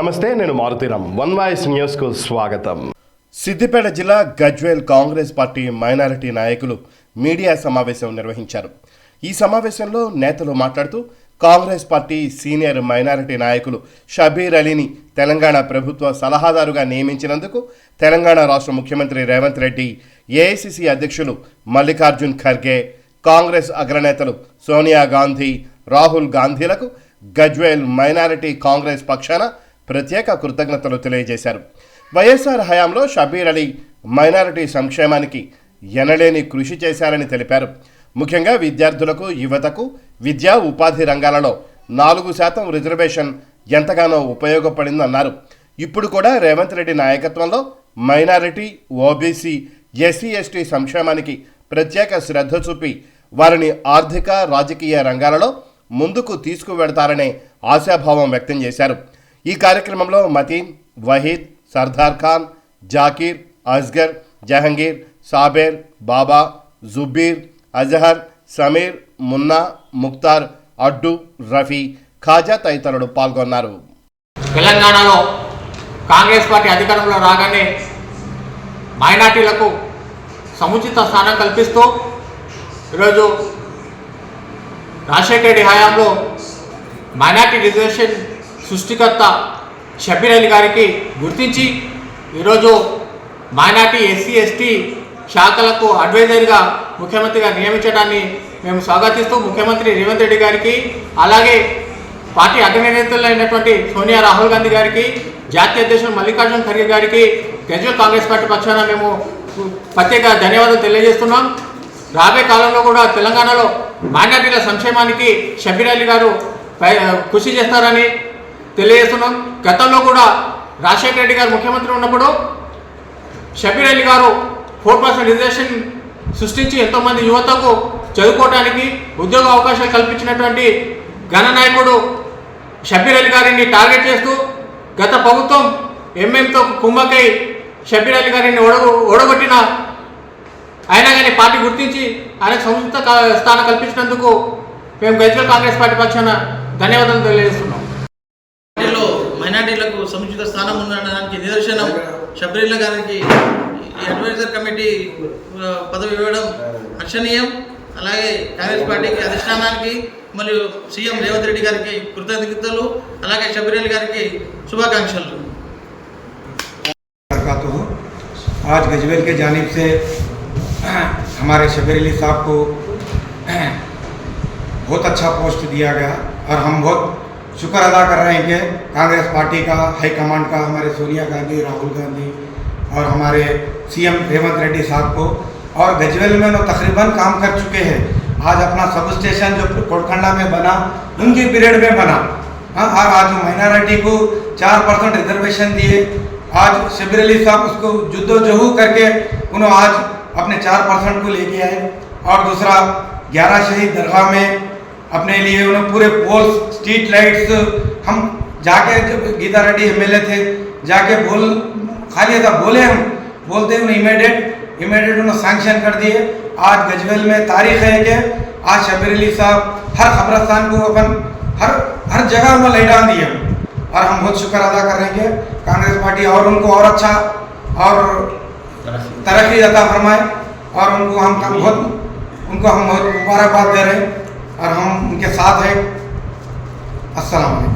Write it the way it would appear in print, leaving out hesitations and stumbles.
నమస్తే, నేను Maruthi Ram. One voice న్యూస్కు స్వాగతం. సిద్దిపేట జిల్లా గజ్వేల్ కాంగ్రెస్ పార్టీ మైనారిటీ నాయకులు మీడియా సమావేశం నిర్వహించారు. ఈ సమావేశంలో నేతలు మాట్లాడుతూ కాంగ్రెస్ పార్టీ సీనియర్ మైనారిటీ నాయకులు షబీర్ అలీని తెలంగాణ ప్రభుత్వ సలహాదారుగా నియమించినందుకు తెలంగాణ రాష్ట్ర ముఖ్యమంత్రి రేవంత్ రెడ్డి, ఏఐసిసి అధ్యక్షులు మల్లికార్జున్ ఖర్గే, కాంగ్రెస్ అగ్రనేతలు సోనియా గాంధీ, రాహుల్ గాంధీలకు గజ్వేల్ మైనారిటీ కాంగ్రెస్ పక్షాన ప్రత్యేక కృతజ్ఞతలు తెలియజేశారు. వైఎస్ఆర్ హయాంలో షబీర్ అలీ మైనారిటీ సంక్షేమానికి ఎనలేని కృషి చేశారని తెలిపారు. ముఖ్యంగా విద్యార్థులకు, యువతకు విద్యా ఉపాధి రంగాలలో 4% రిజర్వేషన్ ఎంతగానో ఉపయోగపడిందన్నారు. ఇప్పుడు కూడా రేవంత్ రెడ్డి నాయకత్వంలో మైనారిటీ, ఓబీసీ, ఎస్సీ, ఎస్టీ సంక్షేమానికి ప్రత్యేక శ్రద్ధ చూపి వారిని ఆర్థిక, రాజకీయ రంగాలలో ముందుకు తీసుకువెడతారనే ఆశాభావం వ్యక్తం చేశారు. ఈ కార్యక్రమంలో మతీన్, వహీద్, సర్దార్ ఖాన్, జాకీర్, అస్గర్, జహంగీర్, సాబేర్, బాబా, జుబ్బీర్, అజహర్, సమీర్, మున్నా, ముక్తార్, అడ్డు, రఫీ, ఖాజా తదితరులు పాల్గొన్నారు. తెలంగాణలో కాంగ్రెస్ పార్టీ అధికారంలో రాగానే మైనార్టీలకు సముచిత స్థానం కల్పిస్తూ ఈరోజు రాజశేఖర రెడ్డి హయాంలో మైనార్టీ రిజర్వేషన్ సృష్టికర్త షబీర్ అలీ గారికి గుర్తించి ఈరోజు మైనార్టీ, ఎస్సీ, ఎస్టీ శాఖలకు అడ్వైజర్గా ముఖ్యమంత్రిగా నియమించడాన్ని మేము స్వాగతిస్తూ ముఖ్యమంత్రి రేవంత్ రెడ్డి గారికి, అలాగే పార్టీ అగ్రనేతలైనటువంటి సోనియా, రాహుల్ గాంధీ గారికి, జాతీయ అధ్యక్షులు మల్లికార్జున్ ఖర్గే గారికి గజ్వేల్ కాంగ్రెస్ పార్టీ పక్షాన మేము ప్రత్యేక ధన్యవాదాలు తెలియజేస్తున్నాం. రాబోయే కాలంలో కూడా తెలంగాణలో మైనార్టీల సంక్షేమానికి షబీర్ అలీ గారు కృషి చేస్తారని తెలియజేస్తున్నాం. గతంలో కూడా రాజశేఖర రెడ్డి గారు ముఖ్యమంత్రి ఉన్నప్పుడు షబీర్ అలీ గారు 4% రిజర్వేషన్ సృష్టించి ఎంతోమంది యువతకు చదువుకోవడానికి ఉద్యోగ అవకాశాలు కల్పించినటువంటి ఘన నాయకుడు షబీర్ అలీ గారిని టార్గెట్ చేస్తూ గత ప్రభుత్వం ఎంఎంతో కుంభకై షబీర్ అలీ గారిని ఓడగొట్టిన అయినా కానీ పార్టీ గుర్తించి ఆయనకు సముచిత స్థానం కల్పించినందుకు మేము గజ్వేల్ కాంగ్రెస్ పార్టీ పక్షాన ధన్యవాదాలు తెలియజేస్తున్నాం. మైనార్టీలకు సముచిత స్థానం ఉండడానికి నిదర్శనం షబీర్ అలీ గారికి అడ్వైజర్ కమిటీ పదవి ఇవ్వడం హర్షణీయం. అలాగే కాంగ్రెస్ పార్టీకి అధిష్టానానికి మరియు సీఎం రేవంత్ రెడ్డి గారికి కృతజ్ఞతలు, అలాగే షబీర్ అలీ గారికి శుభాకాంక్షలు. आज गजवेल के जानिब से हमारे शबीर अली साहब को बहुत अच्छा पोस्ट दिया गया और हम बहुत शुक्र अदा कर रहे हैं कि कांग्रेस पार्टी का हाईकमांड का, हमारे सोनिया गांधी, राहुल गांधी और हमारे सीएम रेवंत रेड्डी साहब को, और गजवेल में वो तकरीबन काम कर चुके हैं. आज अपना सब स्टेशन जो कोटखंडा में बना उनकी पीरियड में बना, और आज माइनॉरिटी को 4% रिजर्वेशन दिए. आज शबीर अली साहब उसको जुद्दोजहू करके उन्होंने आज अपने 4% को लेके आए. और दूसरा 11 शहीद दरगाह में अपने लिए उन्होंने पूरे पोल्स, स्ट्रीट लाइट्स, हम जाके जब गीता रेड्डी एमएलए थे जाके खाली था बोले, हम बोलते उन्हें इमीडिएट उन्होंने सैंक्शन कर दिए. आज गजवेल में तारीख है कि आज शबीर अली साहब हर कब्रस्तान को अपन हर जगह में लैडान दिए, और हम बहुत शुक्र अदा कर रहे हैं कांग्रेस पार्टी और उनको और अच्छा और तरक्की अता फरमाए, और उनको हम बहुत मुबारकबाद दे रहे हैं और हम उनके साथ हैं. अस्सलाम वालेकुम.